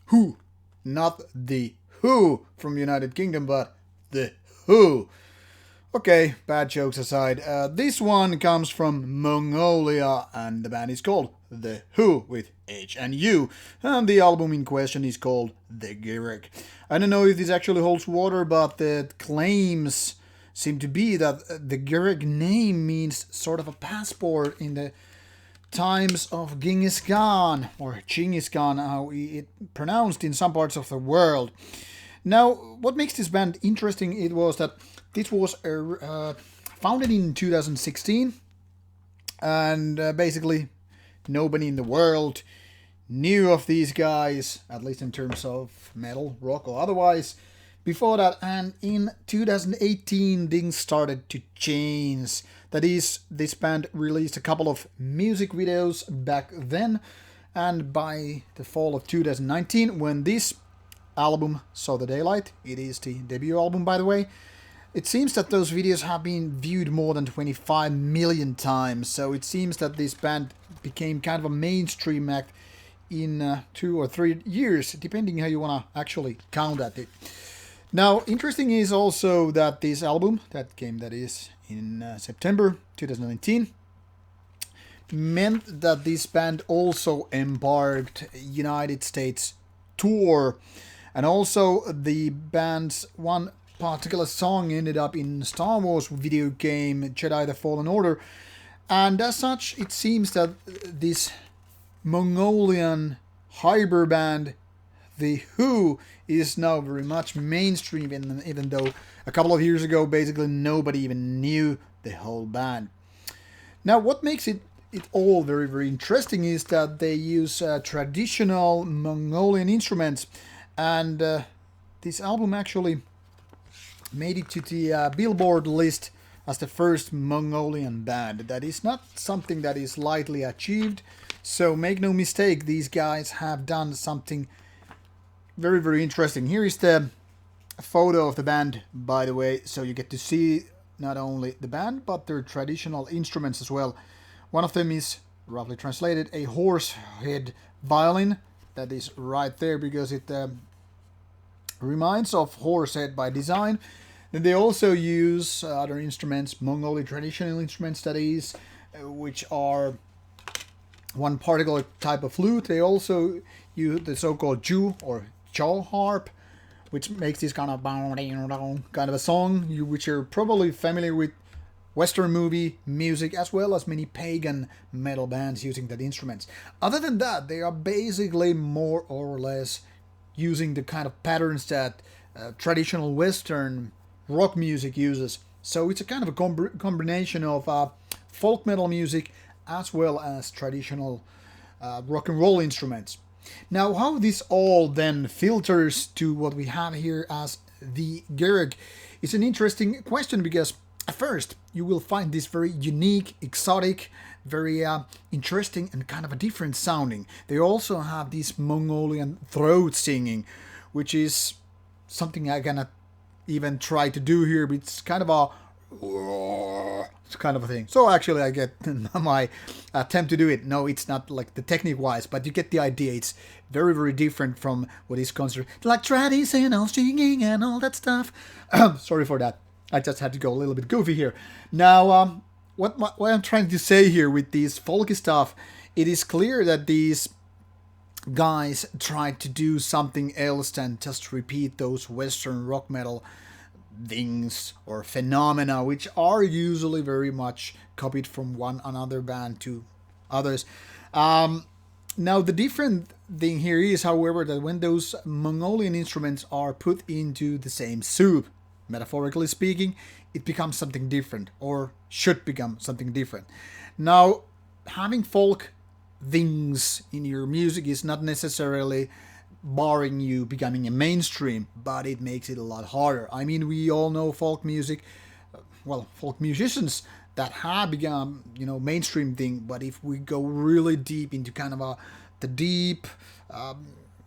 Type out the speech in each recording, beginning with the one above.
Who. Not the Who from United Kingdom, but the Who. Okay, bad jokes aside, this one comes from Mongolia, and the band is called The Who with H and U, and the album in question is called The Gereg. I don't know if this actually holds water, but the claims seem to be that the Gereg name means sort of a passport in the times of Genghis Khan, or Genghis Khan, how it pronounced in some parts of the world. Now, what makes this band interesting, it was that this was founded in 2016, and basically nobody in the world knew of these guys, at least in terms of metal, rock, or otherwise, before that. And in 2018, things started to change. That is, this band released a couple of music videos back then, and by the fall of 2019, when this album saw the daylight, it is the debut album, by the way, it seems that those videos have been viewed more than 25 million times, so it seems that this band became kind of a mainstream act in 2 or 3 years, depending how you want to actually count at it. Now, interesting is also that this album, that is in September 2019, meant that this band also embarked United States tour, and also the band's one particular song ended up in Star Wars video game Jedi: The Fallen Order, and as such it seems that this Mongolian hyper band, The Who, is now very much mainstream, even though a couple of years ago basically nobody even knew the whole band. Now, what makes it all very, very interesting is that they use traditional Mongolian instruments, and this album actually made it to the Billboard list as the first Mongolian band. That is not something that is lightly achieved, so make no mistake, these guys have done something very, very interesting. Here is the photo of the band, by the way, so you get to see not only the band, but their traditional instruments as well. One of them is, roughly translated, a horse head violin. That is right there because it reminds of horse head by design. Then they also use other instruments, Mongolian traditional instruments, that is, which are one particular type of flute. They also use the so-called ju or jaw harp, which makes this kind of a song, which you're probably familiar with Western movie music, as well as many pagan metal bands using that instruments. Other than that, they are basically more or less using the kind of patterns that traditional Western rock music uses. So it's a kind of a combination of folk metal music as well as traditional rock and roll instruments. Now, how this all then filters to what we have here as the Gereg is an interesting question, because at first you will find this very unique, exotic, very interesting and kind of a different sounding. They also have this Mongolian throat singing, which is something I cannot even try to do here, but it's kind of a thing. So actually I get my attempt to do it. No, it's not like the technique wise, but you get the idea. It's very, very different from what is considered like traditional singing and all that stuff. Sorry for that. I just had to go a little bit goofy here. Now, what I'm trying to say here with this folky stuff, it is clear that these guys tried to do something else than just repeat those Western rock metal things or phenomena, which are usually very much copied from one another band to others. Now, the different thing here is, however, that when those Mongolian instruments are put into the same soup, metaphorically speaking, it becomes something different, or should become something different. Now, having folk things in your music is not necessarily barring you becoming a mainstream, but it makes it a lot harder. I mean, we all know folk music, folk musicians that have become, mainstream thing, but if we go really deep into kind of the deep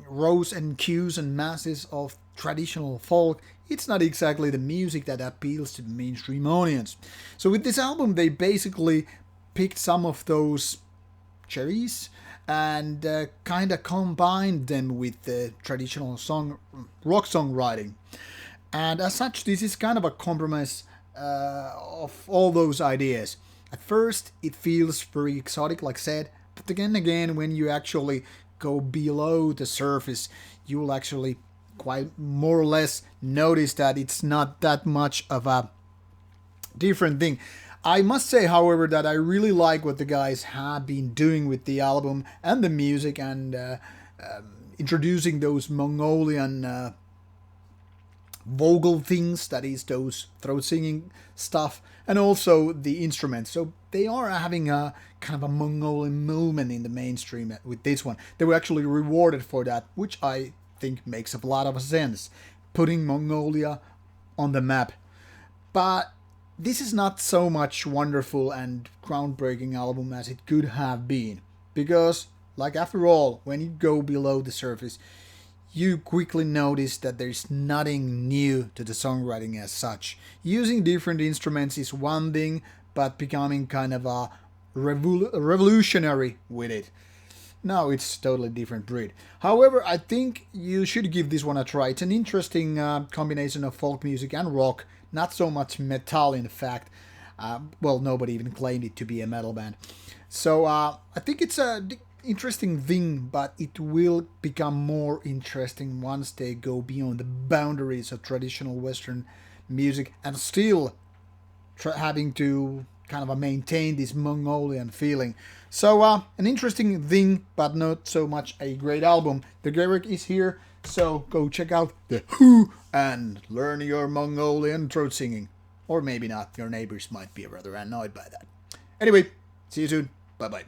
rows and queues and masses of traditional folk, it's not exactly the music that appeals to the mainstream audience. So with this album, they basically picked some of those cherries and kind of combined them with the traditional rock songwriting. And as such, this is kind of a compromise of all those ideas. At first, it feels very exotic, like I said, but again, when you actually go below the surface, you will actually quite more or less notice that it's not that much of a different thing. I must say, however, that I really like what the guys have been doing with the album and the music, and introducing those Mongolian vocal things, that is those throat singing stuff, and also the instruments. So they are having a kind of a Mongolian movement in the mainstream with this one. They were actually rewarded for that, which I think makes a lot of sense, putting Mongolia on the map. But this is not so much wonderful and groundbreaking album as it could have been, because, like, after all, when you go below the surface, you quickly notice that there's nothing new to the songwriting as such. Using different instruments is one thing, but becoming kind of a revolutionary with it, now it's totally different breed. However, I think you should give this one a try. It's an interesting combination of folk music and rock, not so much metal in fact. Well, nobody even claimed it to be a metal band. So I think it's a interesting thing, but it will become more interesting once they go beyond the boundaries of traditional Western music and still having to kind of maintain this Mongolian feeling. So an interesting thing, but not so much a great album. The Gereg is here, so go check out the Who and learn your Mongolian throat singing. Or maybe not, your neighbors might be rather annoyed by that. Anyway, see you soon. Bye bye.